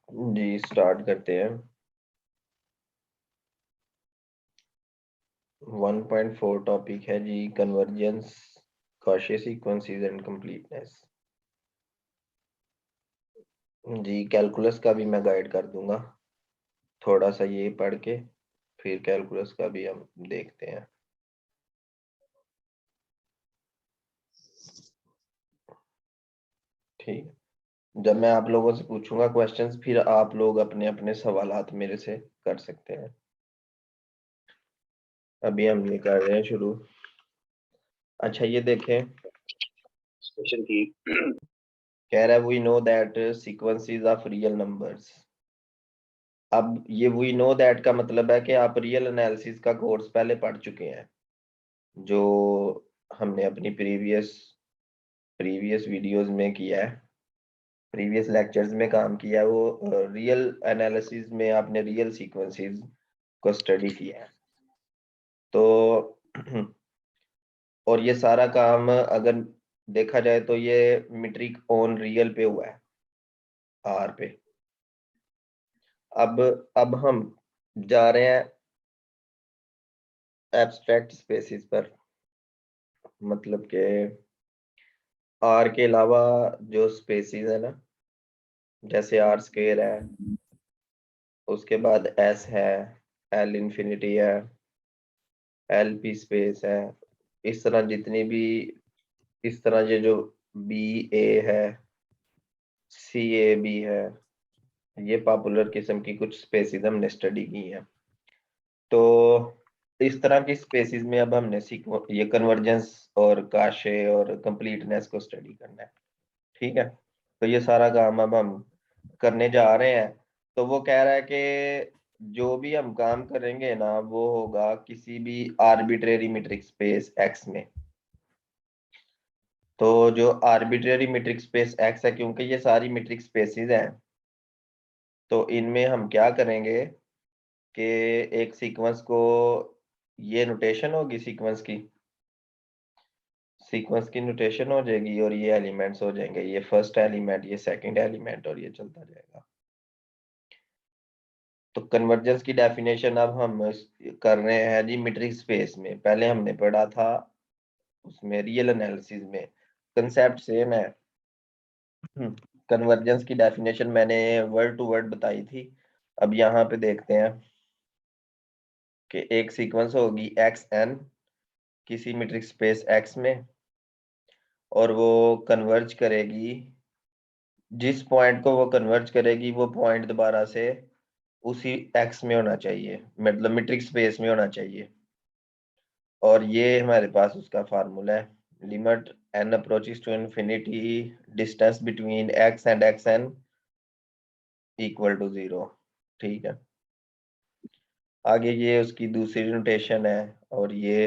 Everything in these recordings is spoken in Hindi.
जी स्टार्ट करते हैं। 1.4 टॉपिक है जी, convergence, Cauchy sequences and completeness. जी कैलकुलस का भी मैं गाइड कर दूंगा, थोड़ा सा ये पढ़ के फिर कैलकुलस का भी हम देखते हैं। ठीक है, जब मैं आप लोगों से पूछूंगा क्वेश्चंस फिर आप लोग अपने अपने सवालात मेरे से कर सकते हैं। अभी हम ये कर रहे हैं शुरू। अच्छा ये देखें, क्वेश्चन की कह रहा है we know that sequences of real numbers. अब ये वी नो दैट का मतलब है कि आप रियल एनालिसिस का कोर्स पहले पढ़ चुके हैं, जो हमने अपनी प्रीवियस प्रीवियस वीडियोस में किया है, प्रीवियस लेक्चर्स में काम किया है। वो रियल एनालिसिस में आपने रियल सीक्वेंसेस को स्टडी किया है। तो और ये सारा काम अगर देखा जाए तो ये मीट्रिक ऑन रियल पे हुआ है, आर पे। अब हम जा रहे हैं एब्स्ट्रैक्ट स्पेसिस पर, मतलब के आर के अलावा जो स्पेसिस है ना, जैसे आर स्क्वायर है, उसके बाद एस है, एल इंफिनिटी है, एल पी स्पेस है, इस तरह जितनी भी, इस तरह ये जो बी ए है, सी ए बी है, ये पॉपुलर किस्म की कुछ स्पेसिस हमने स्टडी की हैं। तो इस तरह की स्पेसिस में अब हमने ये कन्वर्जेंस और काशे और कंप्लीटनेस को स्टडी करना है। ठीक है, तो ये सारा काम अब हम करने जा रहे हैं। तो वो कह रहा है कि जो भी हम काम करेंगे ना वो होगा किसी भी आर्बिट्रेरी मीट्रिक स्पेस एक्स में। तो जो आर्बिट्रेरी मीट्रिक स्पेस एक्स है, क्योंकि ये सारी मीट्रिक स्पेसिस हैं, तो इनमें हम क्या करेंगे कि एक सीक्वेंस को, ये नोटेशन होगी सीक्वेंस की नोटेशन हो जाएगी और ये एलिमेंट्स हो जाएंगे, ये फर्स्ट एलिमेंट, ये सेकंड एलिमेंट, और ये चलता जाएगा। तो कन्वर्जेंस की डेफिनेशन अब हम कर रहे हैं जी मीट्रिक स्पेस में। पहले हमने पढ़ा था उसमें रियल एनालिसिस में, कंसेप्ट सेम है। कन्वर्जेंस की डेफिनेशन मैंने वर्ड टू वर्ड बताई थी। अब यहाँ पे देखते हैं कि एक सीक्वेंस होगी एक्स एन किसी मीट्रिक स्पेस एक्स में, और वो कन्वर्ज करेगी, जिस पॉइंट को वो कन्वर्ज करेगी वो पॉइंट दोबारा से उसी एक्स में होना चाहिए, मतलब मीट्रिक स्पेस में होना चाहिए। और ये हमारे पास उसका फार्मूला है, limit n approaches to infinity, distance between x and xn equal to 0। ठीक है, आगे ये उसकी दूसरी नोटेशन है, और ये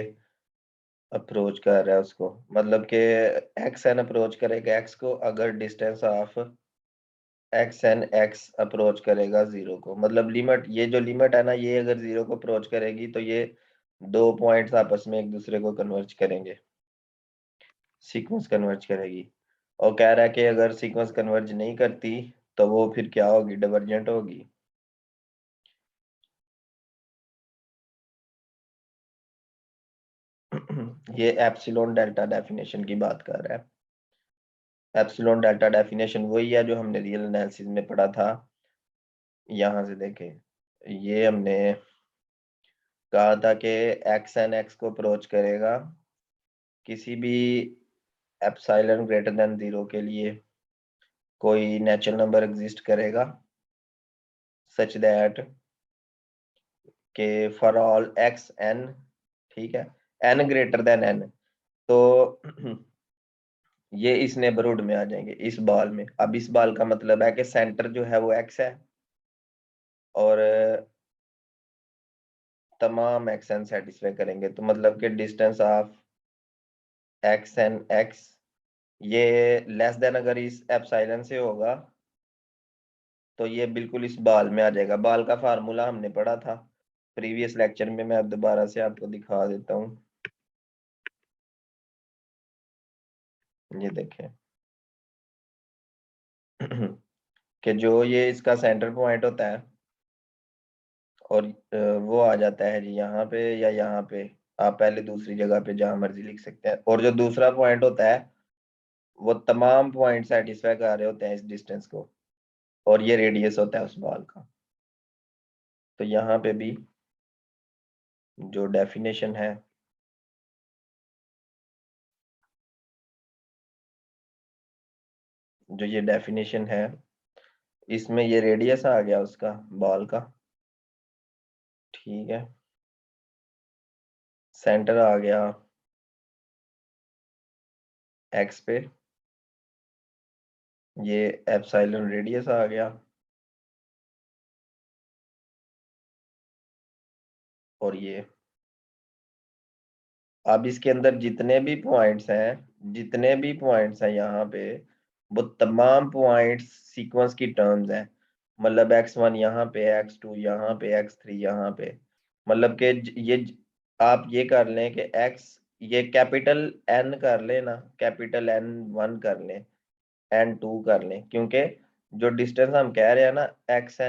अप्रोच कर रहा है उसको, मतलब कि xn अप्रोच करेगा x को अगर distance of xn x approach करेगा 0 को। मतलब लिमिट, ये जो लिमिट है ना, ये अगर 0 को अप्रोच करेगी तो ये दो पॉइंट्स आपस में एक दूसरे को कन्वर्ज करेंगे, सीक्वेंस कन्वर्ज करेगी। और कह रहा है कि अगर सीक्वेंस कन्वर्ज नहीं करती तो वो फिर क्या होगी, डिवर्जेंट होगी। ये एप्सिलॉन डेल्टा डेफिनेशन की बात कर रहा है। एप्सिलॉन डेल्टा डेफिनेशन वही है जो हमने रियल एनालिसिस में पढ़ा था। यहाँ से देखें, ये हमने कहा था कि एक्स एन एक्स को अप्रोच करेगा किसी भी एप्सिलॉन ग्रेटर देन 0 के लिए कोई नेचुरल नंबर एग्जिस्ट करेगा सच दैट के फॉर ऑल एक्स एन, ठीक है, एन ग्रेटर देन एन, तो ये इस नेबरहुड में आ जाएंगे, इस बॉल में। अब इस बॉल का मतलब है कि सेंटर जो है वो एक्स है, और तमाम एक्स एन सेटिस्फाई करेंगे, तो मतलब कि distance of X N X ये लेस देन अगर इस एप्सिलॉन से होगा तो ये बिल्कुल इस बाल में आ जाएगा। बाल का फार्मूला हमने पढ़ा था प्रीवियस लेक्चर में, मैं अब दोबारा से आपको दिखा देता हूँ। ये देखें, कि जो ये इसका सेंटर पॉइंट होता है और वो आ जाता है जी यहाँ पे या यहाँ पे, आप पहले दूसरी जगह पे जहां मर्जी लिख सकते हैं, और जो दूसरा पॉइंट होता है वो तमाम पॉइंट सेटिस्फाई कर रहे होते हैं इस डिस्टेंस को, और ये रेडियस होता है उस बॉल का। तो यहाँ पे भी जो डेफिनेशन है, जो ये डेफिनेशन है, इसमें ये रेडियस आ गया उसका बॉल का, ठीक है, सेंटर आ गया एक्स पे, ये एप्सिलॉन रेडियस आ गया, और ये अब इसके अंदर जितने भी पॉइंट्स हैं यहाँ पे, वो तमाम पॉइंट्स सीक्वेंस की टर्म्स हैं। मतलब x1 यहाँ पे, x2 यहाँ पे, x3 यहाँ पे, मतलब कि आप ये कर लें कि x, ये कैपिटल N कर लें ना, कैपिटल N1 कर लें, N2 कर लें, क्योंकि जो डिस्टेंस हम कह रहे हैं ना, x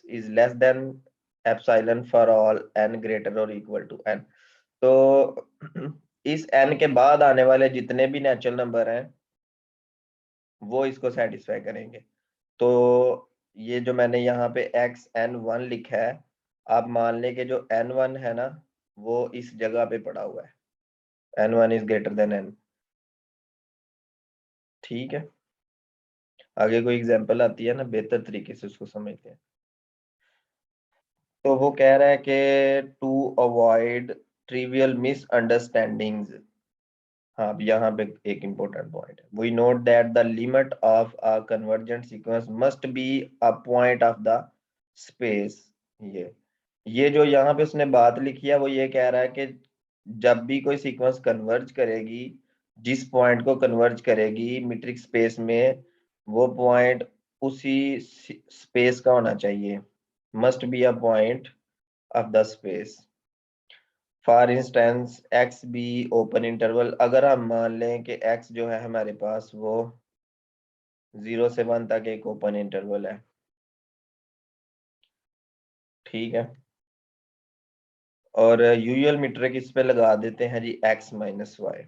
is less than epsilon for all n greater और इक्वल टू n। तो इस n के बाद आने वाले जितने भी नेचुरल नंबर हैं वो इसको सेटिस्फाई करेंगे। तो ये जो मैंने यहाँ पे xn1 लिखा है, आप मान लें कि जो n1 है ना, वो इस जगह पे पड़ा हुआ है, n1 is greater than n। ठीक है, आगे कोई एग्जांपल आती है ना, बेहतर तरीके से उसको समझते हैं। तो वो कह रहा है कि टू अवॉइड ट्रिवियल मिसअंडरस्टैंडिंग्स, हाँ अब यहाँ पे एक इम्पोर्टेंट पॉइंट है, we note that the limit of a convergent sequence must be a point of the space. ये जो यहाँ पे उसने बात लिखी है, वो ये कह रहा है कि जब भी कोई सीक्वेंस कन्वर्ज करेगी, जिस पॉइंट को कन्वर्ज करेगी मीट्रिक स्पेस में, वो पॉइंट उसी स्पेस का होना चाहिए, must be a point of the space. For instance x be open interval, अगर हम मान लें कि एक्स जो है हमारे पास वो 0 से 1 तक एक ओपन इंटरवल है, ठीक है, और यूजुअल मीट्रिक इस पे लगा देते हैं जी x-y।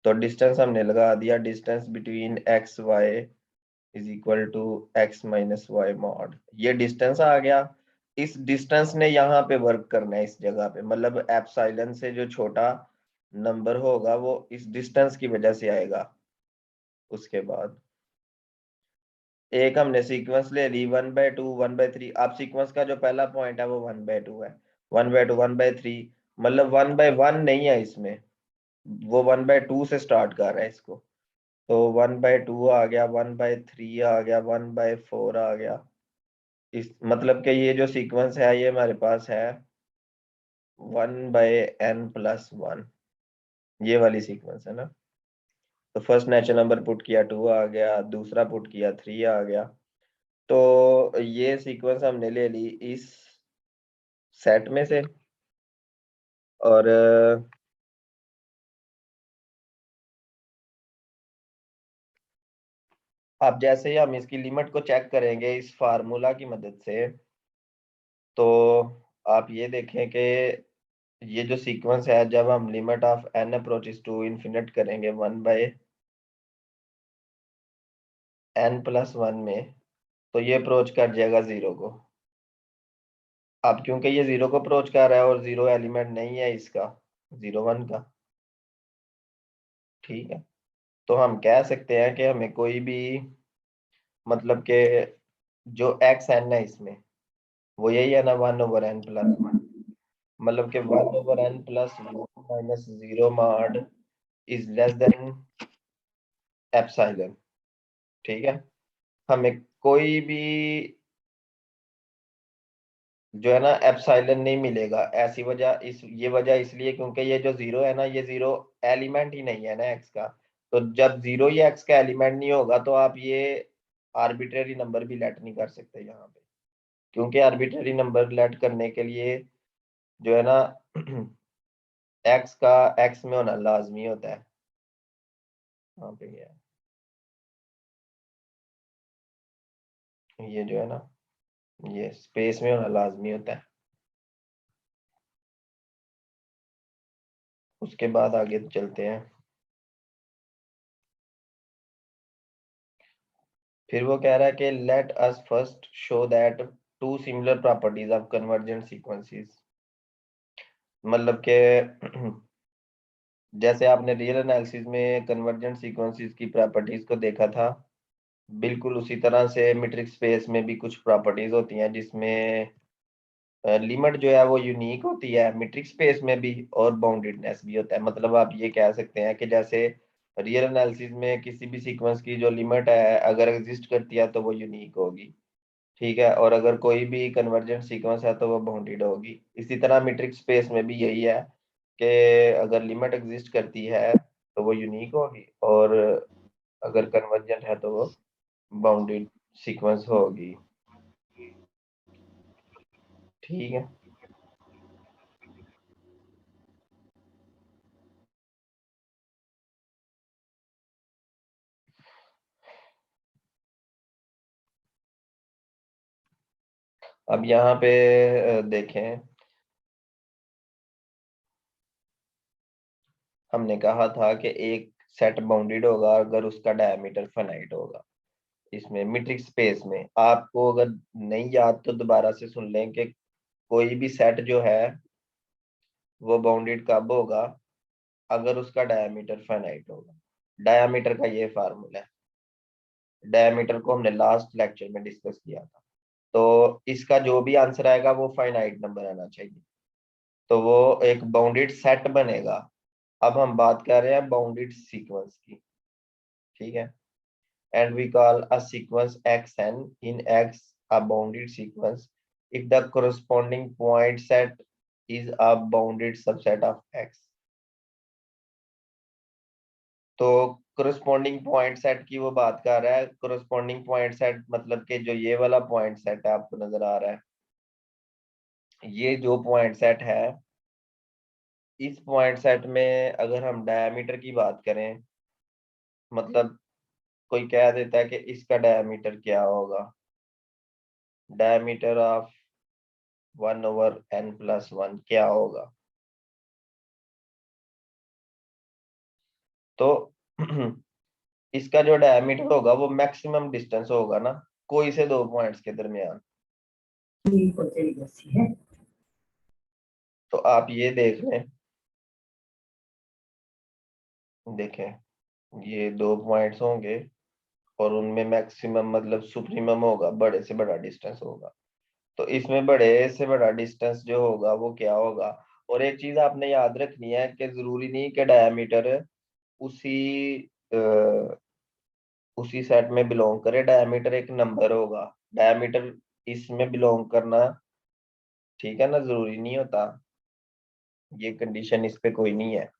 तो डिस्टेंस हमने लगा दिया, distance between X Y is equal to x-y mod, ये डिस्टेंस आ गया। इस डिस्टेंस ने यहाँ पे वर्क करना है इस जगह पे, मतलब एप्सिलॉन से जो छोटा नंबर होगा वो इस डिस्टेंस की वजह से आएगा। उसके बाद एक हमने सीक्वेंस ले ली 1/2 1/3, अब सीक्वेंस का जो पहला पॉइंट है वो 1/2 है, 1/2 1/3, मतलब 1/1 नहीं है इसमें, वो 1/2 से स्टार्ट कर रहा है इसको। तो 1/2 आ गया, 1/3 आ गया, 1/4 आ गया, इस मतलब कि ये जो सीक्वेंस है ये हमारे पास है 1/n+1, ये वाली सीक्वेंस है ना। तो फर्स्ट नेचुरल नंबर पुट किया 2 आ गया, दूसरा पुट किया 3 आ गया। तो ये सीक्वेंस हमने ले ली इस सेट में से, और अब जैसे ही हम इसकी लिमिट को चेक करेंगे इस फार्मूला की मदद से, तो आप ये देखें कि ये जो सीक्वेंस है, जब हम limit of n approaches to infinite करेंगे 1/n+1 में, तो ये अप्रोच कर जाएगा 0 को। अब क्योंकि ये 0 को अप्रोच कर रहा है और 0 एलिमेंट नहीं है इसका, 0 1 का, ठीक है, तो हम कह सकते हैं कि हमें कोई भी, मतलब कि जो xn है इसमें, वो यही है ना 1/n+1, मतलब कि 1/n+1 - 0 mod is less than epsilon, ठीक है। हमें कोई भी जो है ना एप्सिलॉन नहीं मिलेगा, ऐसी वजह, इस ये वजह इसलिए क्योंकि ये जो 0 है ना, ये 0 एलिमेंट ही नहीं है ना एक्स का। तो जब 0 ही एक्स का एलिमेंट नहीं होगा तो आप ये आर्बिट्रेरी नंबर भी लेट नहीं कर सकते यहाँ पे, क्योंकि आर्बिट्रेरी नंबर लेट करने के लिए जो है ना एक्स का एक्स में होना लाजमी होता है। यहाँ पे ये है। ये जो है ना, ये स्पेस में होना लाजमी होता है। उसके बाद आगे चलते हैं। फिर वो कह रहा है कि let us first show that two similar properties of convergent sequences. मतलब के जैसे आपने रियल एनालिसिस में कन्वर्जेंट सीक्वेंसेस की प्रॉपर्टीज को देखा था, बिल्कुल उसी तरह से मीट्रिक स्पेस में भी कुछ प्रॉपर्टीज होती हैं जिसमें लिमिट जो है वो यूनिक होती है मीट्रिक स्पेस में भी, और बाउंडेडनेस भी होता है। मतलब आप ये कह सकते हैं कि जैसे रियल एनालिसिस में किसी भी सीक्वेंस की जो लिमिट है अगर एग्जिस्ट करती है तो वो यूनिक होगी, ठीक है, और अगर कोई भी कन्वर्जेंट सीक्वेंस है तो वो बाउंडेड होगी। इसी तरह मीट्रिक स्पेस में भी यही है कि अगर लिमिट एग्जिस्ट करती है तो वो यूनिक होगी, और अगर कन्वर्जेंट है तो वो बाउंडेड सीक्वेंस होगी। ठीक है, अब यहाँ पे देखें, हमने कहा था कि एक सेट बाउंडेड होगा अगर उसका डायमीटर फाइनाइट होगा। इसमें मीट्रिक स्पेस में आपको अगर नहीं याद तो दोबारा से सुन लें कि कोई भी सेट जो है वो बाउंडेड कब होगा, अगर उसका डायमीटर फाइनाइट होगा। डायमीटर का ये फार्मूला है, डायमीटर को हमने लास्ट लेक्चर में डिस्कस किया था। तो इसका जो भी आंसर आएगा वो फाइनाइट नंबर आना चाहिए, तो वो एक बाउंडेड सेट बनेगा। अब हम बात कर रहे हैं बाउंडेड सीक्वेंस की, ठीक है। And we call a sequence xn in X a bounded sequence if the corresponding point set is a bounded subset of X। तो corresponding point set की वो बात कर रहा है। corresponding point set मतलब कि जो ये वाला point set है आपको नजर आ रहा है, ये जो point set है, इस point set में अगर हम diameter की बात करें, मतलब कोई कह देता है कि इसका diameter क्या होगा, diameter of 1/n+1 क्या होगा, तो इसका जो डायमीटर होगा वो मैक्सिमम डिस्टेंस होगा ना कोई से दो पॉइंट्स के दरमियान। तो आप ये देख लें, देखें ये दो पॉइंट्स होंगे और उनमें मैक्सिमम मतलब सुप्रीमम होगा, बड़े से बड़ा डिस्टेंस होगा। तो इसमें बड़े से बड़ा डिस्टेंस जो होगा वो क्या होगा। और एक चीज आपने याद रखनी है कि जरूरी नहीं कि डायमीटर उसी उसी सेट में बिलोंग करे, डायमीटर एक नंबर होगा, डायमीटर इसमें बिलोंग करना, ठीक है ना, जरूरी नहीं होता, ये कंडीशन इस पे कोई नहीं है।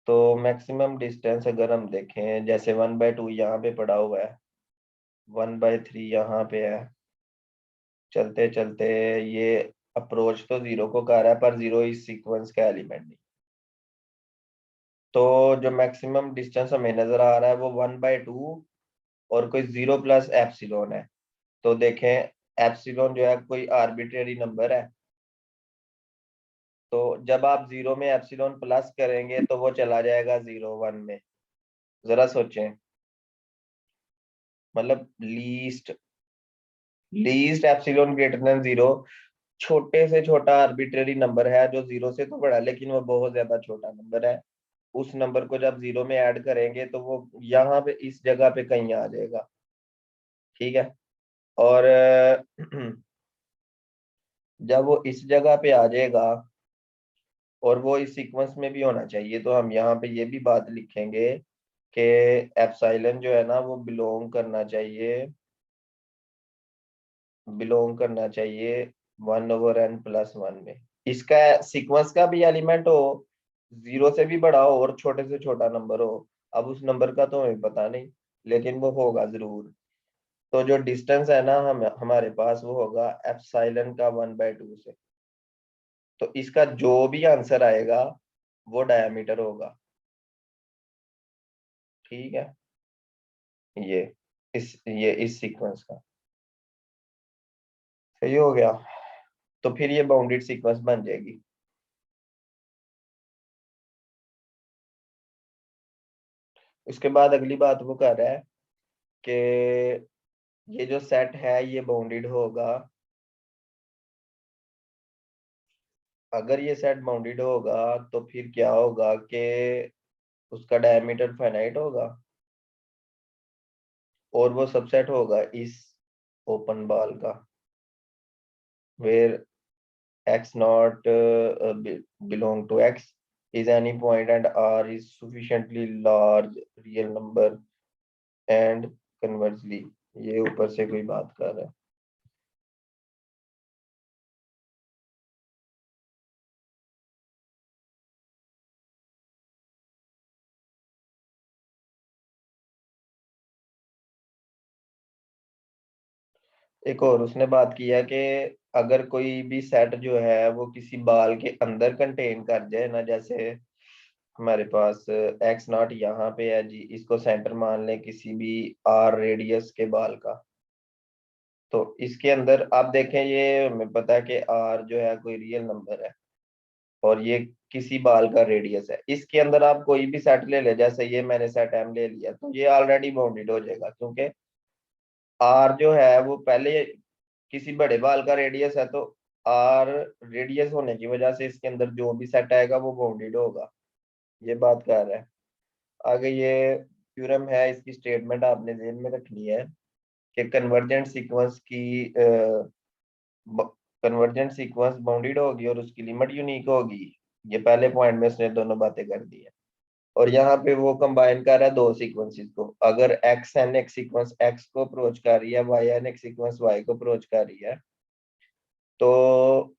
तो मैक्सिमम डिस्टेंस अगर हम देखें, जैसे 1/2 यहाँ पे पड़ा हुआ है, 1/3 यहाँ पे है, चलते चलते ये अप्रोच तो जीरो को कर रहा है पर जीरो इस सीक्वेंस का एलिमेंट नहीं। तो जो मैक्सिमम डिस्टेंस हमें नजर आ रहा है वो 1/2 और कोई 0 + एप्सिलॉन है। तो देखें, एप्सिलॉन जो है कोई आर्बिट्रेरी नंबर है, तो जब आप जीरो में एप्सिलॉन प्लस करेंगे तो वो चला जाएगा 0 1 में। जरा सोचें, मतलब least least epsilon greater than zero, छोटे से छोटा आर्बिट्रेरी नंबर है जो जीरो से तो बड़ा है लेकिन वो बहुत ज्यादा छोटा नंबर है। उस नंबर को जब जीरो में ऐड करेंगे तो वो यहाँ पे इस जगह पे कहीं आ जाएगा, ठीक है। और जब वो इस जगह पे आ जाएगा और वो इस सीक्वेंस में भी होना चाहिए, तो हम यहाँ पे ये भी बात लिखेंगे कि एप्सिलॉन जो है ना वो बिलोंग करना चाहिए 1/n+1 में। इसका सीक्वेंस का भी एलिमेंट हो, जीरो से भी बड़ा हो और छोटे से छोटा नंबर हो। अब उस नंबर का तो हमें पता नहीं, लेकिन वो होगा जरूर। तो जो डिस्टेंस है ना हम हमारे पास वो होगा एप्सिलॉन का 1/2 से। तो इसका जो भी आंसर आएगा वो डायमीटर होगा, ठीक है, ये इस सीक्वेंस का। सही हो गया। तो फिर ये बाउंडेड सीक्वेंस बन जाएगी। उसके बाद अगली बात वो कर रहा है कि ये जो सेट है ये बाउंडेड होगा। अगर ये सेट बाउंडेड होगा तो फिर क्या होगा कि उसका डायमीटर फाइनाइट होगा और वो सबसेट होगा इस ओपन बॉल का, where x not belong to x is any point and r is sufficiently large real number and conversely। ये ऊपर से कोई बात कर रहा है। एक और उसने बात की है कि अगर कोई भी सेट जो है वो किसी बाल के अंदर कंटेन कर जाए ना, जैसे हमारे पास एक्स नॉट यहाँ पे है जी, इसको सेंटर मान लें किसी भी आर रेडियस के बाल का। तो इसके अंदर आप देखें, ये हमें पता है कि आर जो है कोई रियल नंबर है और ये किसी बाल का रेडियस है। इसके अंदर आप कोई भी सेट ले ले, जैसे ये मैंने सेट एम ले लिया, तो ये ऑलरेडी बाउंडेड हो जाएगा क्योंकि आर जो है वो पहले किसी बड़े बाल का रेडियस है, तो आर रेडियस होने की वजह से इसके अंदर जो भी सेट आएगा वो बाउंडेड होगा। ये बात कर रहा है। आगे ये थ्योरम है, इसकी स्टेटमेंट आपने ध्यान में रखनी है कि कन्वर्जेंट सीक्वेंस बाउंडेड होगी और उसकी लिमिट यूनिक होगी। ये पहले पॉइंट में उसने दोनों बातें कर दी है। और यहाँ पे वो कंबाइन कर रहा है दो सीक्वेंसेस को। अगर एक्स एन एक सीक्वेंस एक्स को अप्रोच कर रही है, वाई एन एक सीक्वेंस वाई को अप्रोच कर रही है, तो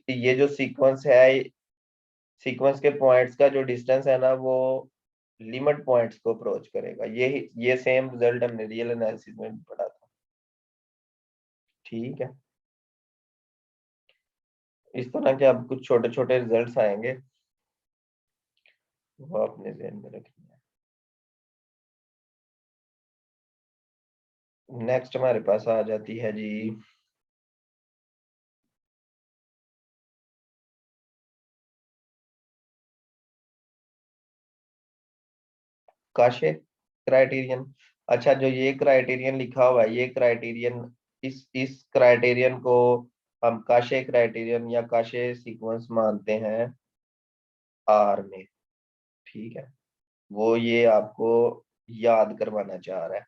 ये जो सीक्वेंस है, सीक्वेंस के पॉइंट्स का जो डिस्टेंस है ना, वो लिमिट पॉइंट्स को अप्रोच करेगा। ये सेम रिजल्ट हमने रियल एनालिसिस में भी पढ़ा था। ठीक है, इस तरह के अब कुछ छोटे छोटे रिजल्ट्स आएंगे, वो अपने ध्यान में रखनी है। नेक्स्ट हमारे पास आ जाती है जी काशे क्राइटेरियन। अच्छा, जो ये क्राइटेरियन लिखा हुआ है, ये क्राइटेरियन, इस क्राइटेरियन को हम काशे क्राइटेरियन या काशे सीक्वेंस मानते हैं आर में। ठीक है, वो ये आपको याद करवाना चाह रहा है।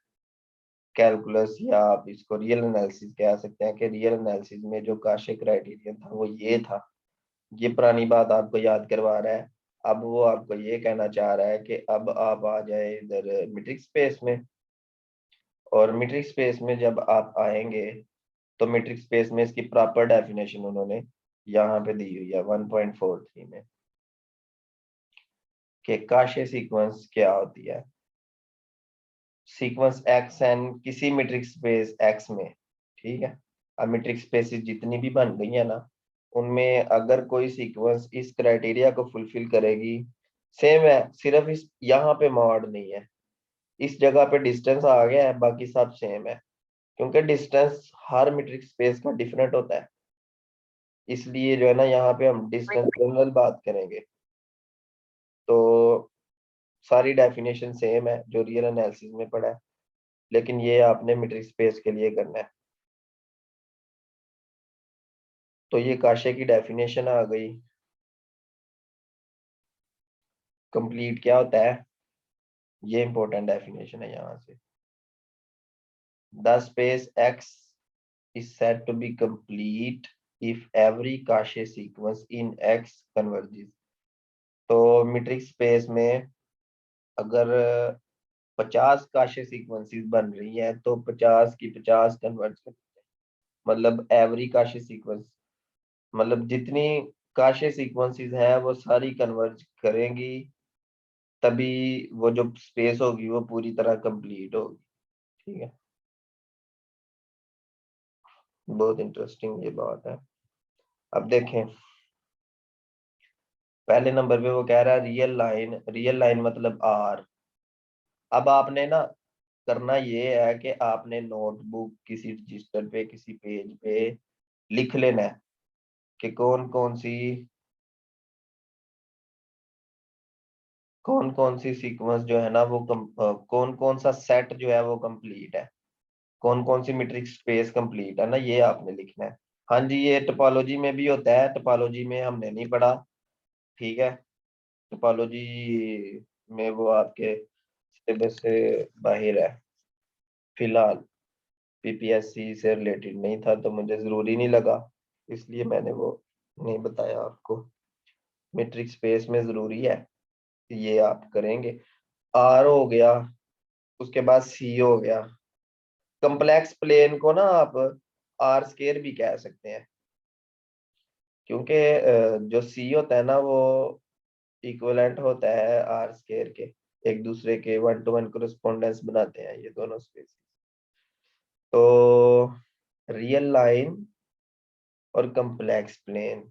कैलकुलस या आप इसको रियल एनालिसिस कह सकते हैं कि रियल एनालिसिस में जो काशे क्राइटेरियन था वो ये था। ये पुरानी बात आपको याद करवा रहा है। अब वो आपको ये कहना चाह रहा है कि अब आप आ जाए इधर मीट्रिक स्पेस में। और मीट्रिक स्पेस में जब आप आएंगे तो मीट्रिक स्पेस में इसकी प्रॉपर डेफिनेशन उन्होंने यहाँ पे दी हुई है 1.43 में, कि काशे सीक्वेंस क्या होती है। सीक्वेंस एक्स एन किसी मीट्रिक स्पेस एक्स में, ठीक है, अब मीट्रिक स्पेसिस जितनी भी बन गई है ना, उनमें अगर कोई सीक्वेंस इस क्राइटेरिया को फुलफिल करेगी, सेम है, सिर्फ इस यहाँ पे मॉड नहीं है, इस जगह पे डिस्टेंस आ गया है, बाकी सब सेम है। क्योंकि डिस्टेंस हर मीट्रिक स्पेस का डिफरेंट होता है, इसलिए जो है ना यहाँ पे हम डिस्टेंस जनरल बात करेंगे। तो सारी डेफिनेशन सेम है जो रियल एनालिसिस में पढ़ा है, लेकिन ये आपने मीट्रिक स्पेस के लिए करना है। तो ये काशे की डेफिनेशन आ गई। कंप्लीट क्या होता है, ये इंपॉर्टेंट डेफिनेशन है यहाँ से। The space x is said to be complete if every Cauchy sequence in x converges। तो मीट्रिक स्पेस में अगर 50 काशे सीक्वेंसेस बन रही है तो 50 की 50 कन्वर्ज कर, मतलब एवरी काशे सीक्वेंस, मतलब जितनी काशे सीक्वेंसेस हैं वो सारी कन्वर्ज करेंगी, तभी वो जो स्पेस होगी वो पूरी तरह कंप्लीट होगी। ठीक है, बहुत इंटरेस्टिंग ये बात है। अब देखें, पहले नंबर पे वो कह रहा है रियल लाइन, रियल लाइन मतलब आर। अब आपने ना करना ये है कि आपने नोटबुक किसी रजिस्टर पे किसी पेज पे लिख लेना है कि कौन कौन सी सीक्वेंस जो है ना वो कौन कौन सा सेट जो है वो कंप्लीट है, कौन कौन सी मीट्रिक स्पेस कंप्लीट है ना, ये आपने लिखना है। हाँ जी, ये टोपोलॉजी में भी होता है, टोपोलॉजी में हमने नहीं पढ़ा, ठीक है। टोपोलॉजी में वो आपके सिलेबस से बाहर है फिलहाल, पीपीएससी से रिलेटेड नहीं था तो मुझे जरूरी नहीं लगा, इसलिए मैंने वो नहीं बताया आपको। मीट्रिक स्पेस में जरूरी है, ये आप करेंगे। आर हो गया, उसके बाद सी हो गया। कम्प्लेक्स प्लेन को ना आप आर स्केयर भी कह सकते हैं, क्योंकि जो सी होता है ना वो इक्विवेलेंट होता है आर स्केयर के, एक दूसरे के वन टू वन कोरेस्पोंडेंस बनाते हैं ये दोनों स्पेस। तो रियल लाइन और कम्प्लेक्स प्लेन,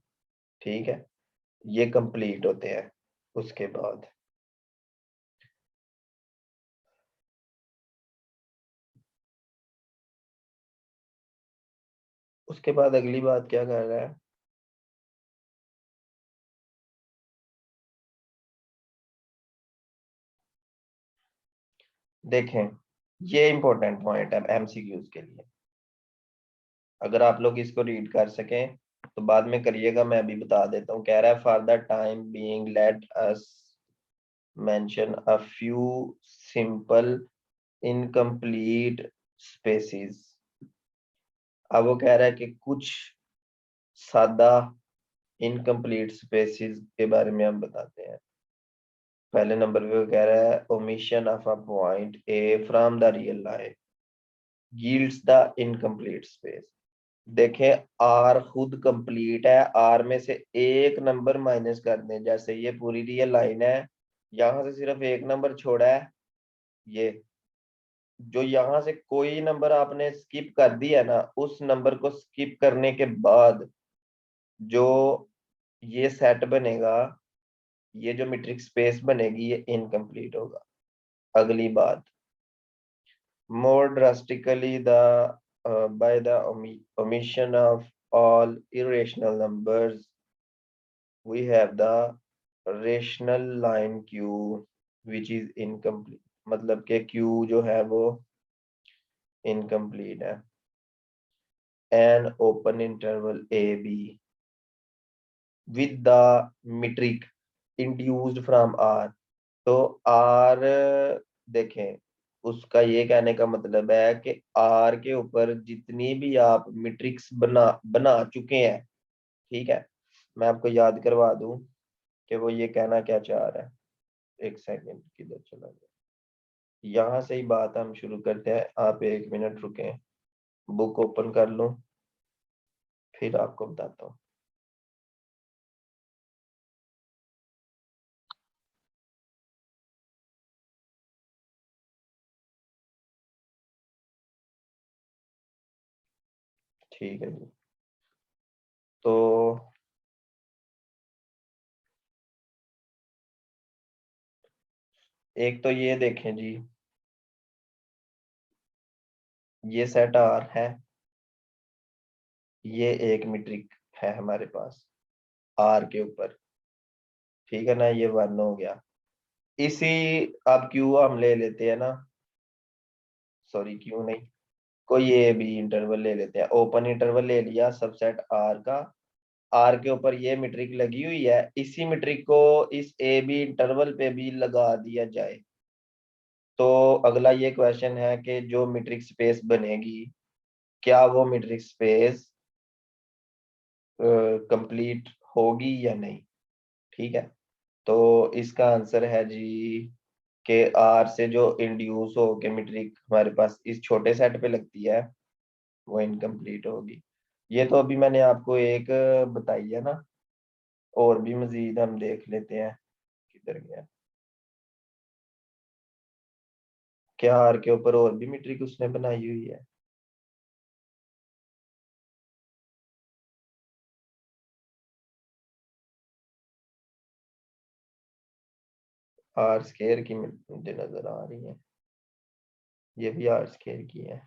ठीक है, ये कंप्लीट होते हैं। उसके बाद उसके बाद अगली बात क्या कर रहा है, देखें, ये इंपॉर्टेंट पॉइंट है एमसीक्यूज के लिए। अगर आप लोग इसको रीड कर सकें तो बाद में करिएगा, मैं अभी बता देता हूँ। कह रहा है for the time being let us mention a few simple incomplete spaces. अब वो कह रहा है कि कुछ सादा इनकम्प्लीट स्पेसिस के बारे में हम बताते हैं। पहले नंबर पे वो कह रहा है omission of a point A from the real line yields the incomplete space. देखें, आर खुद कंप्लीट है, आर में से एक नंबर माइनस कर दें, जैसे ये पूरी रियल लाइन है, यहां से सिर्फ एक नंबर छोड़ा है, ये जो यहां से कोई नंबर आपने स्किप कर दिया ना, उस नंबर को स्किप करने के बाद जो ये सेट बनेगा, ये जो मीट्रिक स्पेस बनेगी, ये इनकम्प्लीट होगा। अगली बात, more drastically by the omission of all irrational numbers, we have the rational line q which is incomplete। मतलब कि q जो है वो इनकम्प्लीट है। an open interval a b with the metric induced from r। तो r, देखें, उसका ये कहने का मतलब है कि आर के ऊपर जितनी भी आप मैट्रिक्स बना बना चुके हैं, ठीक है, मैं आपको याद करवा दूं कि वो ये कहना क्या चाह रहा है। एक सेकंड, किधर चला गया, यहाँ से ही बात हम शुरू करते हैं, आप एक मिनट रुकें, बुक ओपन कर लूं, फिर आपको बताता हूँ। ठीक है जी, तो एक तो ये देखें जी, ये सेट आर है, ये एक मीट्रिक है हमारे पास आर के ऊपर, ठीक है ना, ये वन हो गया। इसी, अब क्यू हम ले लेते हैं ना, सॉरी क्यू नहीं, कोई ए बी इंटरवल ले लेते हैं, ओपन इंटरवल ले लिया सबसेट आर का, आर के ऊपर ये मीट्रिक लगी हुई है, इसी मीट्रिक को इस ए बी इंटरवल पे भी लगा दिया जाए। तो अगला ये क्वेश्चन है कि जो मीट्रिक स्पेस बनेगी, क्या वो मीट्रिक स्पेस कंप्लीट होगी या नहीं, ठीक है। तो इसका आंसर है जी के आर से जो इंड्यूस हो के मीट्रिक हमारे पास इस छोटे सेट पे लगती है, वो इनकम्प्लीट होगी। ये तो अभी मैंने आपको एक बताई है ना, और भी मजीद हम देख लेते हैं, किधर गया, क्या आर के ऊपर और भी मीट्रिक उसने बनाई हुई है। आर स्केयर की मुझे नजर आ रही है, ये भी आर स्क्वायर की है।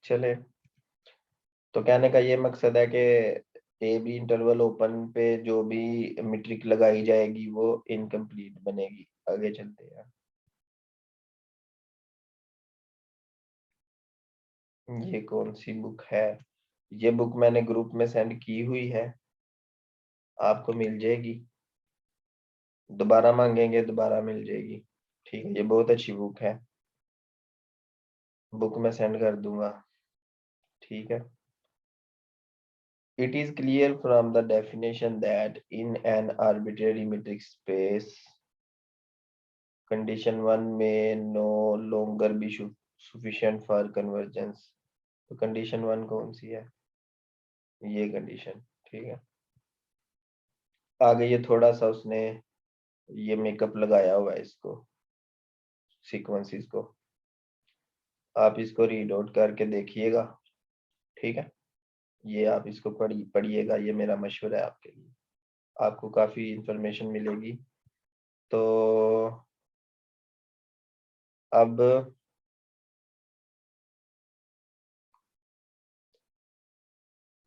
चले, तो कहने का ये मकसद है कि ए बी इंटरवल ओपन पे जो भी मीट्रिक लगाई जाएगी वो इनकम्प्लीट बनेगी। आगे चलते हैं। ये कौन सी बुक है? ये बुक मैंने ग्रुप में सेंड की हुई है, आपको मिल जाएगी। दोबारा मांगेंगे दोबारा मिल जाएगी। ठीक है, ये बहुत अच्छी बुक है, बुक मैं सेंड कर दूंगा। ठीक है। It is clear from the definition that in an arbitrary metric space, condition 1 may no longer be sufficient for convergence। तो कंडीशन 1 कौन सी है? ये कंडीशन। ठीक है, आगे ये थोड़ा सा उसने ये मेकअप लगाया हुआ है इसको, सीक्वेंसेस को, आप इसको रीड आउट करके देखिएगा। ठीक है, ये आप इसको पढ़िएगा, ये मेरा मशवरा है आपके लिए, आपको काफी इंफॉर्मेशन मिलेगी। तो अब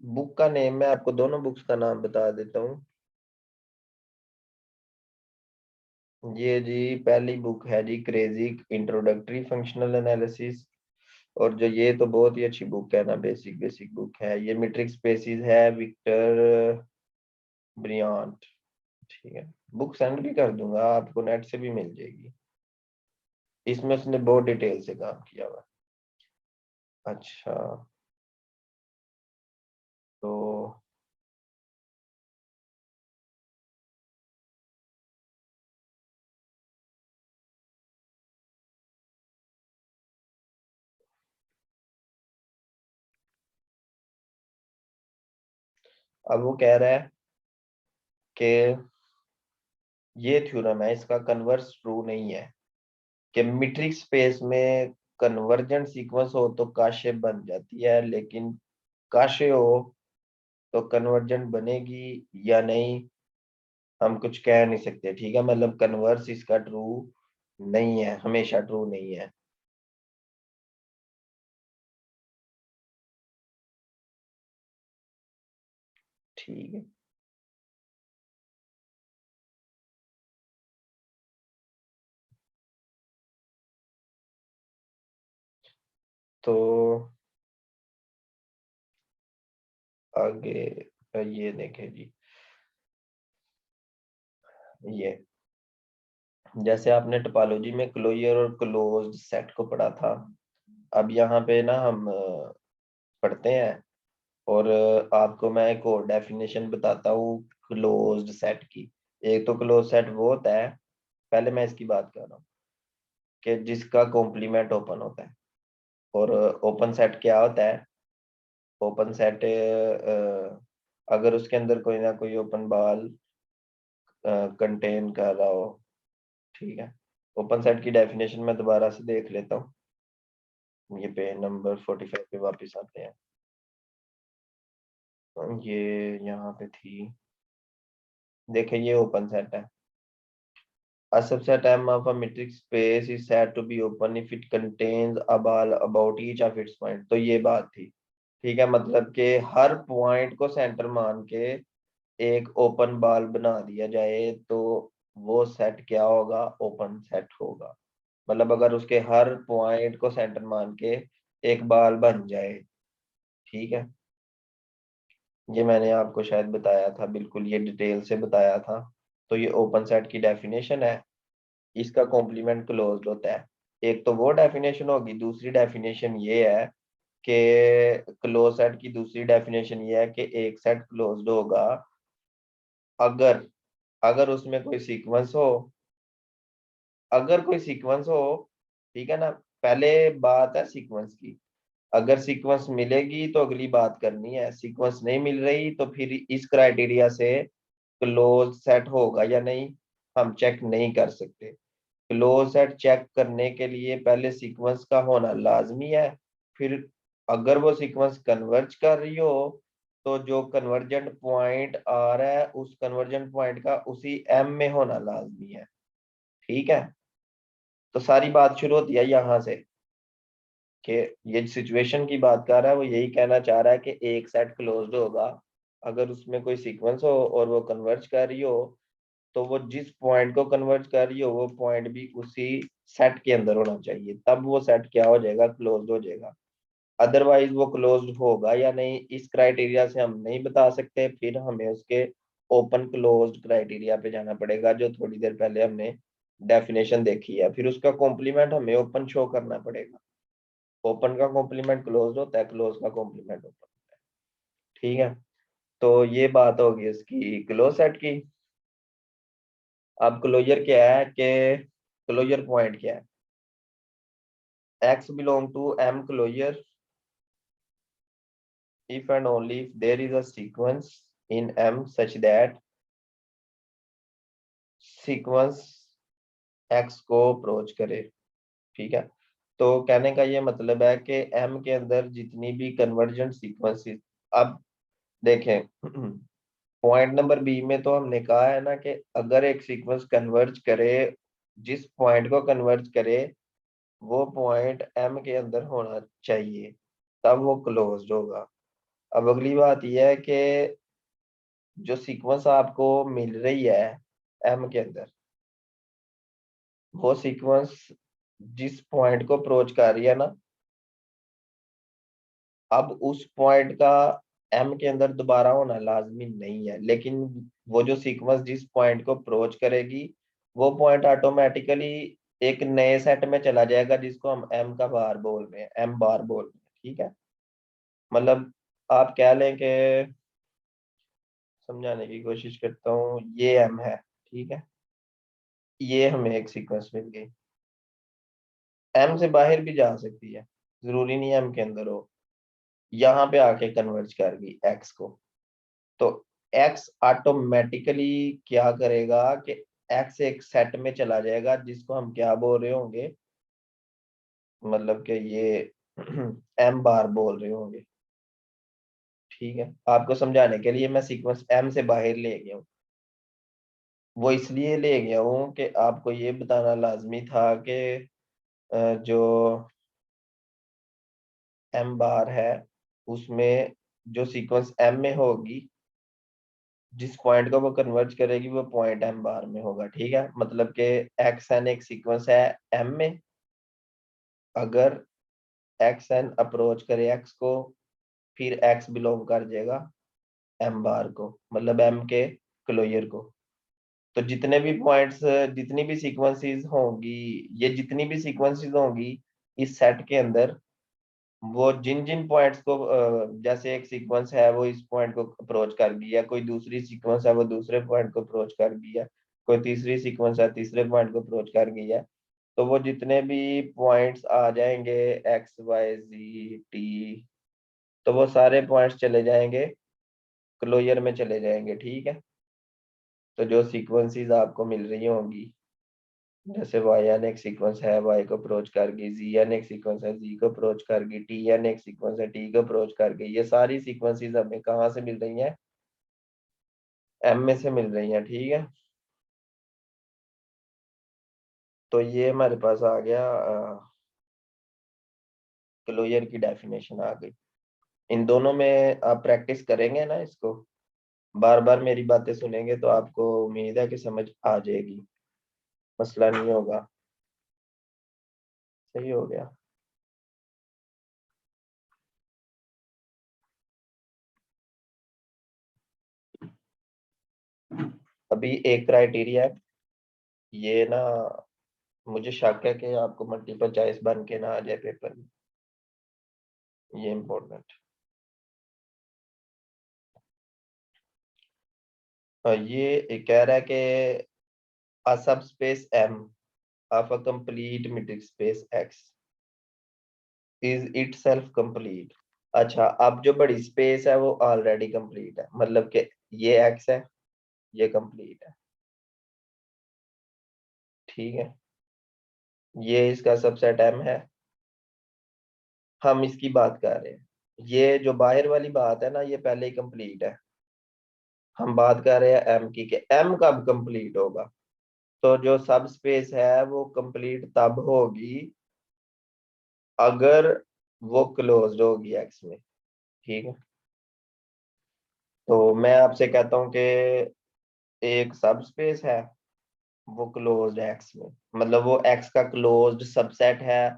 बुक का नेम, मैं आपको दोनों बुक्स का नाम बता देता हूँ। ये जी पहली बुक है जी क्रेजी इंट्रोडक्टरी फंक्शनल एनालिसिस, और जो ये तो बहुत ही अच्छी बुक है ना, बेसिक बेसिक बुक है। ये मैट्रिक स्पेसिस है, विक्टर ब्रियांट। ठीक है, बुक सेंड भी कर दूंगा आपको, नेट से भी मिल जाएगी। इसमें उसने बहुत डिटेल से काम किया हुआ। अच्छा, तो अब वो कह रहा है कि ये थ्योरम है, इसका कन्वर्स ट्रू नहीं है कि मीट्रिक स्पेस में कन्वर्जेंट सीक्वेंस हो तो काशे बन जाती है, लेकिन काशे हो तो कन्वर्जेंट बनेगी या नहीं हम कुछ कह नहीं सकते। ठीक है, मतलब कन्वर्स इसका ट्रू नहीं है, हमेशा ट्रू नहीं है। ठीक है, तो आगे ये देखें जी, ये जैसे आपने टोपोलॉजी में क्लोजर और क्लोज्ड सेट को पढ़ा था, अब यहाँ पे ना हम पढ़ते हैं, और आपको मैं एक और डेफिनेशन बताता हूँ क्लोज्ड सेट की। एक तो क्लोज सेट वो होता है, पहले मैं इसकी बात कर रहा हूँ, कि जिसका कॉम्प्लीमेंट ओपन होता है। और ओपन सेट क्या होता है? ओपन सेट अगर उसके अंदर कोई ना कोई ओपन बॉल कंटेन कर रहा हो। ठीक है, ओपन सेट की डेफिनेशन मैं दोबारा से देख लेता हूँ। ये पेज नंबर 45 पे वापस आते हैं। ये यहाँ पे थी, देखे ये ओपन सेट है। A subset M of a metric space is said to be open if it contains a ball about each of its point। तो ये बात थी। ठीक है, मतलब कि हर पॉइंट को सेंटर मान के एक ओपन बॉल बना दिया जाए तो वो सेट क्या होगा? ओपन सेट होगा। मतलब अगर उसके हर पॉइंट को सेंटर मान के एक बॉल बन जाए। ठीक है, ये मैंने आपको शायद बताया था, बिल्कुल ये डिटेल से बताया था। तो ये ओपन सेट की डेफिनेशन है, इसका कॉम्प्लीमेंट क्लोज्ड होता है। एक तो वो डेफिनेशन होगी, दूसरी डेफिनेशन ये है कि क्लोज सेट की दूसरी डेफिनेशन ये है कि एक सेट क्लोज्ड होगा अगर अगर उसमें कोई सीक्वेंस हो, अगर कोई सीक्वेंस हो। ठीक है ना, पहले बात है सीक्वेंस की। अगर सीक्वेंस मिलेगी तो अगली बात करनी है, सीक्वेंस नहीं मिल रही तो फिर इस क्राइटेरिया से क्लोज सेट होगा या नहीं हम चेक नहीं कर सकते। क्लोज सेट चेक करने के लिए पहले सीक्वेंस का होना लाजमी है, फिर अगर वो सीक्वेंस कन्वर्ज कर रही हो तो जो कन्वर्जेंट पॉइंट आ रहा है उस कन्वर्जेंट पॉइंट का उसी एम में होना लाजमी है। ठीक है, तो सारी बात शुरू होती है यहाँ से कि ये सिचुएशन की बात कर रहा है, वो यही कहना चाह रहा है कि एक सेट क्लोज्ड होगा अगर उसमें कोई सीक्वेंस हो और वो कन्वर्ज कर रही हो, तो वो जिस पॉइंट को कन्वर्ज कर रही हो वो पॉइंट भी उसी सेट के अंदर होना चाहिए, तब वो सेट क्या हो जाएगा, क्लोज्ड हो जाएगा। अदरवाइज वो क्लोज्ड होगा या नहीं इस क्राइटेरिया से हम नहीं बता सकते, फिर हमें उसके ओपन क्लोज्ड क्राइटेरिया पे जाना पड़ेगा जो थोड़ी देर पहले हमने डेफिनेशन देखी है, फिर उसका कॉम्प्लीमेंट हमें ओपन शो करना पड़ेगा। ओपन का कॉम्प्लीमेंट क्लोज होता है, क्लोज का कॉम्प्लीमेंट ओपन होता है। ठीक है, तो ये बात होगी उसकी क्लोज सेट की। अब क्लोजर क्या है कि क्लोजर पॉइंट क्या है, x belong to m closure if and only if there is a sequence in m such that sequence x को अप्रोच करे। ठीक है, तो कहने का ये मतलब है कि m के अंदर जितनी भी कन्वर्जेंट सीक्वेंसेस, अब देखें पॉइंट नंबर बी में तो हमने कहा है ना कि अगर एक सीक्वेंस कन्वर्ज करे, जिस पॉइंट को कन्वर्ज करे वो पॉइंट एम के अंदर होना चाहिए, तब वो क्लोज्ड होगा। अब अगली बात यह है कि जो सीक्वेंस आपको मिल रही है एम के अंदर, वो सीक्वेंस जिस पॉइंट को अप्रोच कर रही है ना, अब उस पॉइंट का एम के अंदर दोबारा होना लाजमी नहीं है, लेकिन वो जो सीक्वेंस जिस पॉइंट को अप्रोच करेगी वो पॉइंट ऑटोमेटिकली एक नए सेट में चला जाएगा जिसको हम एम का बार बोल रहे हैं, एम बार बोल रहे हैं। ठीक है, मतलब आप कह लें कि समझाने की कोशिश करता हूँ, ये एम है। ठीक है, ये हमें एक सीक्वेंस मिल गई, एम से बाहर भी जा सकती है, जरूरी नहीं एम के अंदर हो, यहाँ पे आके कन्वर्ज कर गई एक्स को, तो एक्स ऑटोमेटिकली क्या करेगा कि एक्स एक सेट में चला जाएगा जिसको हम क्या बोल रहे होंगे, मतलब कि ये एम बार बोल रहे होंगे। ठीक है, आपको समझाने के लिए मैं सीक्वेंस एम से बाहर ले गया हूँ, वो इसलिए ले गया हूँ कि आपको ये बताना लाजमी था कि जो एम बार है उसमें जो सीक्वेंस एम में होगी जिस पॉइंट को वो कन्वर्ज करेगी वो पॉइंट एम बार में होगा। ठीक है, मतलब कि एक्स एन एक सीक्वेंस है एम में, अगर एक्स एन अप्रोच करे एक्स को, फिर एक्स बिलोंग कर जाएगा एम बार को, मतलब एम के क्लोजर को। तो जितने भी पॉइंट्स, जितनी भी सीक्वेंसेस होंगी, ये जितनी भी सीक्वेंसेस होंगी इस सेट के अंदर, वो जिन जिन पॉइंट्स को जैसे एक सीक्वेंस है वो इस पॉइंट को अप्रोच कर गया, कोई दूसरी सीक्वेंस है वो दूसरे पॉइंट को अप्रोच कर गया, कोई तीसरी सीक्वेंस है तीसरे पॉइंट को अप्रोच कर गया, तो वो जितने भी पॉइंट्स आ जाएंगे एक्स वाई जी टी, तो वो सारे पॉइंट्स चले जाएंगे क्लोजर में चले जाएंगे। ठीक है, तो जो सीक्वेंसेस आपको मिल रही होंगी, जैसे वाई एन एक सीक्वेंस है वाई को अप्रोच कर गई, जी एन एक सीक्वेंस है जी को अप्रोच कर गई, टी एन एक सीक्वेंस है टी को अप्रोच कर गई, ये सारी सीक्वेंसेस हमें कहाँ से मिल रही हैं, एम में से मिल रही हैं। ठीक है, तो ये हमारे पास आ गया, क्लोजर की डेफिनेशन आ गई। इन दोनों में आप प्रैक्टिस करेंगे ना इसको, बार बार मेरी बातें सुनेंगे तो आपको उम्मीद है कि समझ आ जाएगी, मसला नहीं होगा। सही हो गया। अभी एक क्राइटेरिया है, ये ना मुझे शक है कि आपको मल्टीपल चॉइस बन के ना आ जाए पेपर में, ये इम्पोर्टेंट। ये कह रहा है कि a subspace M of a complete metric space X is itself complete। अच्छा, अब जो बड़ी स्पेस है वो ऑलरेडी कंप्लीट है, मतलब कि ये X है, ये कंप्लीट है। ठीक है, ये इसका सबसेट एम है, हम इसकी बात कर रहे हैं। ये जो बाहर वाली बात है ना, ये पहले ही कंप्लीट है। हम बात कर रहे हैं एम की, कि एम कब कंप्लीट होगा। तो जो सब स्पेस है वो कंप्लीट तब होगी अगर वो क्लोज्ड होगी एक्स में। ठीक है, तो मैं आपसे कहता हूँ कि एक सब स्पेस है, वो क्लोज्ड है एक्स में, मतलब वो एक्स का क्लोज्ड सबसेट है